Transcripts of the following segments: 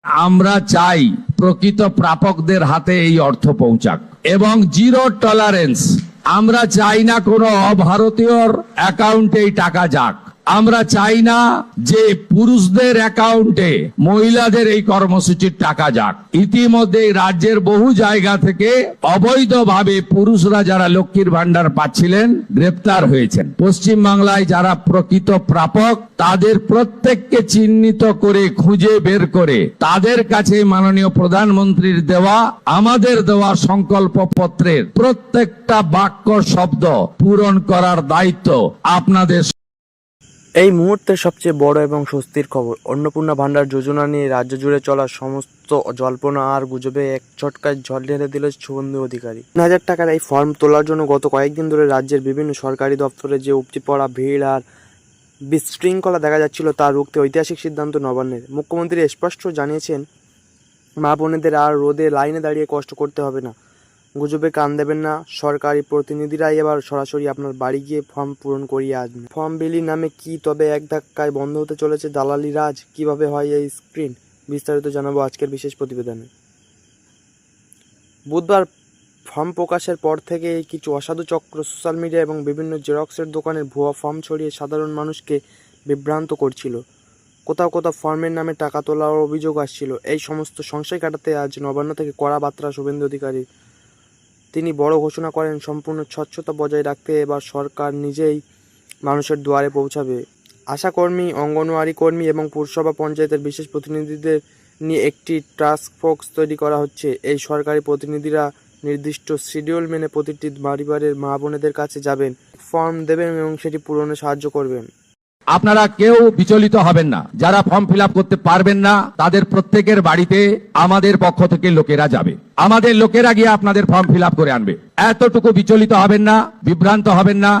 আমরা চাই প্রকৃত প্রাপকদের হাতে এই অর্থ পৌঁছাক এবং জিরো টলারেন্স। আমরা চাই না কোনো অভারতীয়র অ্যাকাউন্টে এই টাকা যাক। আমরা চাই না যে পুরুষদের অ্যাকাউন্টে মহিলাদের এই কর্মসূচির টাকা যাক। ইতিমধ্যে রাজ্যের বহু জায়গা থেকে অবৈধভাবে পুরুষরা যারা লক্ষ্মীর ভান্ডার পাচ্ছিলেন গ্রেপ্তার হয়েছেন। পশ্চিম বাংলায় যারা প্রকৃত প্রাপক তাদের প্রত্যেককে চিহ্নিত করে খুঁজে বের করে তাদের কাছে মাননীয় প্রধানমন্ত্রীর দেওয়া আমাদের দেওয়া সংকল্প পত্রের প্রত্যেকটা বাক্য শব্দ পূরণ করার দায়িত্ব আপনাদের। এই মুহূর্তের সবচেয়ে বড় এবং স্বস্তির খবর, অন্নপূর্ণা ভান্ডার যোজনা নিয়ে রাজ্য জুড়ে চলা সমস্ত জল্পনা আর গুজবে এক ঝটকায় জল ঢেলে দিল শুভেন্দু অধিকারী। ৩,০০০ টাকার এই ফর্ম তোলার জন্য গত কয়েকদিন ধরে রাজ্যের বিভিন্ন সরকারি দপ্তরে যে উপচে পড়া ভিড় আর বিশৃঙ্খলা দেখা যাচ্ছিল তা রুখতে ঐতিহাসিক সিদ্ধান্ত নবান্নের। মুখ্যমন্ত্রী স্পষ্ট জানিয়েছেন, মা বোনেদের আর রোদে লাইনে দাঁড়িয়ে কষ্ট করতে হবে না, গুজবে কান দেবেন না। সরকারি প্রতিনিধিরাই এবার সরাসরি আপনার বাড়ি গিয়ে ফর্ম পূরণ করিয়ে আসবেন। ফর্ম বিলি নামে কি তবে এক ধাক্কায় বন্ধ হতে চলেছে দালালি রাজ? কিভাবে হয় এই স্ক্রিন? বিস্তারিত জানাবো আজকের বিশেষ প্রতিবেদনে। বুধবার ফর্ম প্রকাশের পর থেকে কিছু অসাধু চক্র সোশ্যাল মিডিয়া এবং বিভিন্ন জেরক্সের দোকানের ভুয়া ফর্ম ছড়িয়ে সাধারণ মানুষকে বিভ্রান্ত করছিল। কোথাও কোথাও ফর্মের নামে টাকা তোলার অভিযোগ আসছিল। এই সমস্ত সংশয় কাটাতে আজ নবান্ন থেকে কড়া বার্তা শুভেন্দু অধিকারী। তিনি বড় ঘোষণা করেন, সম্পূর্ণ স্বচ্ছতা বজায় রাখতে এবার সরকার নিজেই মানুষের দুয়ারে পৌঁছাবে। আশাকর্মী, অঙ্গনওয়াড়ি কর্মী এবং পুরসভা পঞ্চায়েতের বিশেষ প্রতিনিধিদের নিয়ে একটি টাস্ক ফোর্স তৈরি করা হচ্ছে। এই সরকারি প্রতিনিধিরা নির্দিষ্ট শিডিউল মেনে প্রতিটি পরিবারের মা বোনেদের কাছে যাবেন, ফর্ম দেবেন এবং সেটি পূরণে সাহায্য করবেন। আপনারা কেউ বিচলিত হবেন না। যারা ফর্ম ফিল আপ করতে পারবেন না তাদের প্রত্যেকের বাড়িতে আমাদের পক্ষ থেকে লোকেরা যাবে। আমাদের লোকেরা গিয়ে আপনাদের ফর্ম ফিল আপ করে আনবে। এতটুকু বিচলিত হবেন না, বিভ্রান্ত হবেন না,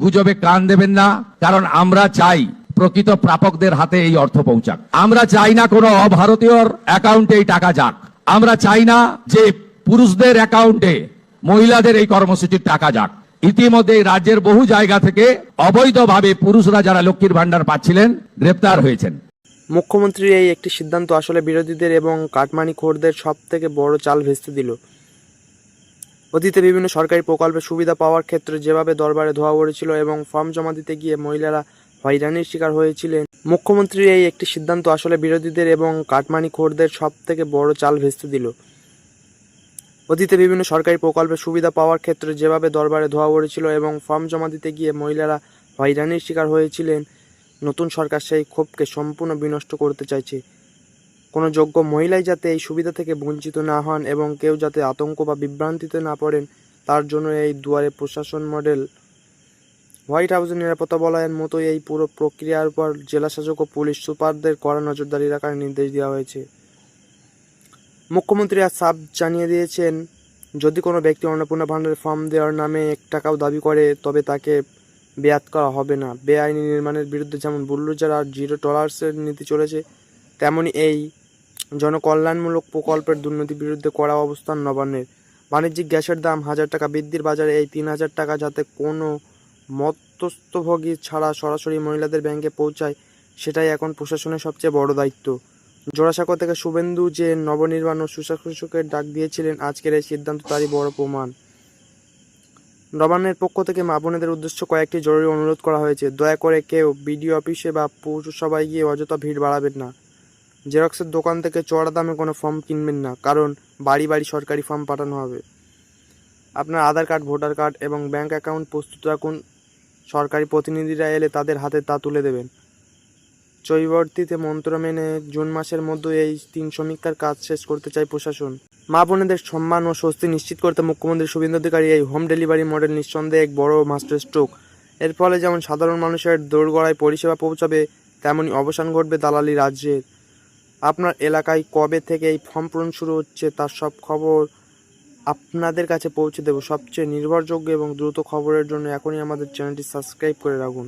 গুজবে কান দেবেন না। কারণ আমরা চাই প্রকৃত প্রাপকদের হাতে এই অর্থ পৌঁছাক। আমরা চাই না কোনো অভারতীয়র অ্যাকাউন্টে এই টাকা যাক। আমরা চাই না যে পুরুষদের অ্যাকাউন্টে মহিলাদের এই কর্মসূচির টাকা যাক। ইতিমধ্যে রাজ্যের বহু জায়গা থেকে অবৈধভাবে পুরুষরা যারা লক্ষ্মীর ভান্ডার পাচ্ছিলেন গ্রেপ্তার হয়েছেন। মুখ্যমন্ত্রীর এই একটি সিদ্ধান্ত আসলে বিরোধীদের এবং কাটমানিখোরদের সব থেকে বড় চাল ভেস্তে দিল। অতীতে বিভিন্ন সরকারি প্রকল্পের সুবিধা পাওয়ার ক্ষেত্রে যেভাবে দরবারে ধোয়া পড়েছিল এবং ফর্ম জমা দিতে গিয়ে মহিলারা হয়রানির শিকার হয়েছিলেন, মুখ্যমন্ত্রীর এই একটি সিদ্ধান্ত আসলে বিরোধীদের এবং কাটমানিখোরদের সব থেকে বড় চাল ভেস্তে দিল। অতীতে বিভিন্ন সরকারি প্রকল্পের সুবিধা পাওয়ার ক্ষেত্রে যেভাবে দরবারে ধোয়া পড়েছিল এবং ফর্ম জমা দিতে গিয়ে মহিলারা হয়রানির শিকার হয়েছিলেন, নতুন সরকার সেই ক্ষোভকে সম্পূর্ণ বিনষ্ট করতে চাইছে। কোনো যোগ্য মহিলাই যাতে এই সুবিধা থেকে বঞ্চিত না হন এবং কেউ যাতে আতঙ্ক বা বিভ্রান্তিতে না পড়েন, তার জন্য এই দুয়ারে প্রশাসন মডেল হোয়াইট হাউসের নিরাপত্তা বলয়ের মতো এই পুরো প্রক্রিয়ার উপর জেলা শাসক ও পুলিশ সুপারদের কড়া নজরদারি রাখার নির্দেশ দেওয়া হয়েছে। মুখ্যমন্ত্রী আজ সাফ জানিয়ে দিয়েছেন, যদি কোনো ব্যক্তি অন্নপূর্ণা ভান্ডারের ফর্ম দেওয়ার নামে ১ টাকাও দাবি করে তবে তাকে বেয়াত করা হবে না। বেআইনি নির্মাণের বিরুদ্ধে যেমন বুলডোজার আর জিরো টলারেন্সের নীতি চলেছে, তেমনি এই জনকল্যাণমূলক প্রকল্পের দুর্নীতির বিরুদ্ধে কড়া অবস্থান নবান্নের। বাণিজ্যিক গ্যাসের দাম ১,০০০ টাকা বৃদ্ধির বাজারে এই ৩,০০০ টাকা যাতে কোনো মধ্যস্থভোগী ছাড়া সরাসরি মহিলাদের ব্যাংকে পৌঁছায়, সেটাই এখন প্রশাসনের সবচেয়ে বড় দায়িত্ব। জোড়াসাঁকো থেকে শুভেন্দু যে নবনির্বাণ ও সুশাসনের ডাক দিয়েছিলেন, আজকের এই সিদ্ধান্ত তারই বড় প্রমাণ। নবান্নের পক্ষ থেকে মা বোনেদের উদ্দেশ্য কয়েকটি জরুরি অনুরোধ করা হয়েছে। দয়া করে কেউ বিডিও অফিসে বা পুরসভায় গিয়ে অযথা ভিড় বাড়াবেন না। জেরক্সের দোকান থেকে চড়া দামে কোনো ফর্ম কিনবেন না, কারণ বাড়ি বাড়ি সরকারি ফর্ম পাঠানো হবে। আপনার আধার কার্ড, ভোটার কার্ড এবং ব্যাংক অ্যাকাউন্ট প্রস্তুত রাখুন। সরকারি প্রতিনিধিরা এলে তাদের হাতে তা তুলে দেবেন। চৈবর্তীতে মন্ত্র মেনে জুন মাসের মধ্যে এই ৩ সমীক্ষার কাজ শেষ করতে চায় প্রশাসন। মা বোনেদের সম্মান ও স্বস্তি নিশ্চিত করতে মুখ্যমন্ত্রী শুভেন্দু অধিকারী এই হোম ডেলিভারি মডেল নিঃসন্দেহে এক বড় মাস্টার স্ট্রোক। এর ফলে যেমন সাধারণ মানুষের দোরগোড়ায় পরিষেবা পৌঁছাবে, তেমনি অবসান ঘটবে দালালি রাজ্যের। আপনার এলাকায় কবে থেকে এই ফর্ম পূরণ শুরু হচ্ছে তার সব খবর আপনাদের কাছে পৌঁছে দেব। সবচেয়ে নির্ভরযোগ্য এবং দ্রুত খবরের জন্য এখনই আমাদের চ্যানেলটি সাবস্ক্রাইব করে রাখুন।